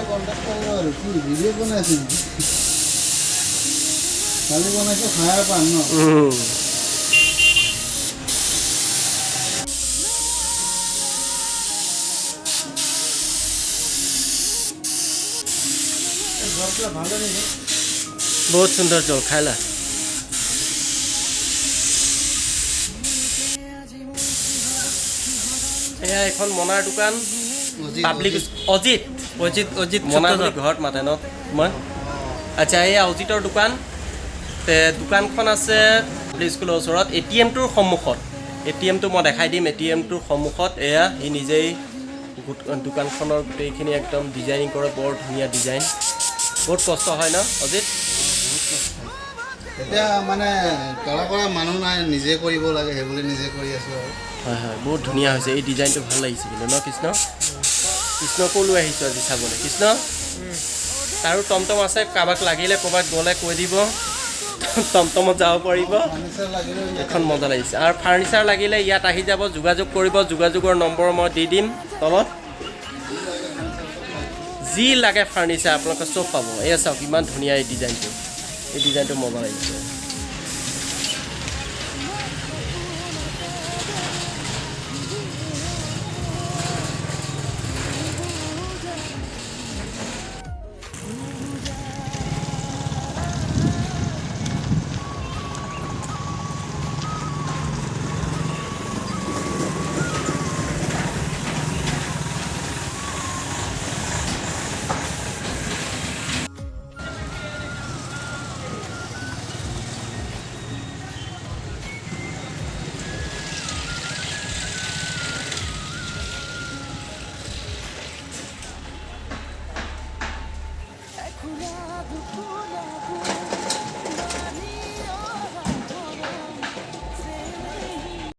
contact কৰিব আৰু কি ভিডিঅ' বনাইছে কালি বনাইছে খায়াৰ পান ন बहुत सुंदर जल खाइला এয়া এখন মনাৰ দোকান পাব্লিক অজিত অজিত অজিত মনাৰ ঘৰত মাতে ন মই আচ্ছা এয়া অজিতৰ দোকান তে দোকানখন আছে স্কুলৰ ওচৰত এটিএমটোৰ সন্মুখত এটিএমটো মই দেখাই দিম এটিএমটোৰ সন্মুখত এয়া ই নিজেই দোকানখনৰ গোটেইখিনি একদম ডিজাইনিং কৰে বৰ ধুনীয়া ডিজাইন বহুত কষ্ট হয় ন অজিত এতিয়া মানে কলা কৰা মানুহ নাই নিজে কৰিব লাগে হে বুলি নিজে কৰি আছো আৰু হয় হয় বহুত ধুনীয়া হৈছে এই ডিজাইনটো ভাল লাগিছে কিন্তু ন কৃষ্ণ কৃষ্ণকো লৈ আহিছোঁ আজি চাবলৈ কৃষ্ণ তাৰো টমটম আছে কাৰোবাক লাগিলে ক'ৰবাত গ'লে কৈ দিব টমটমত যাব পাৰিব এখন মজা লাগিছে আৰু ফাৰ্নিচাৰ লাগিলে ইয়াত আহি যাব যোগাযোগ কৰিব যোগাযোগৰ নম্বৰ মই দি দিম তলত যি লাগে ফাৰ্নিচাৰ আপোনালোকে চব পাব এয়া চাওক ইমান ধুনীয়া এই ডিজাইনটো মজা লাগিছে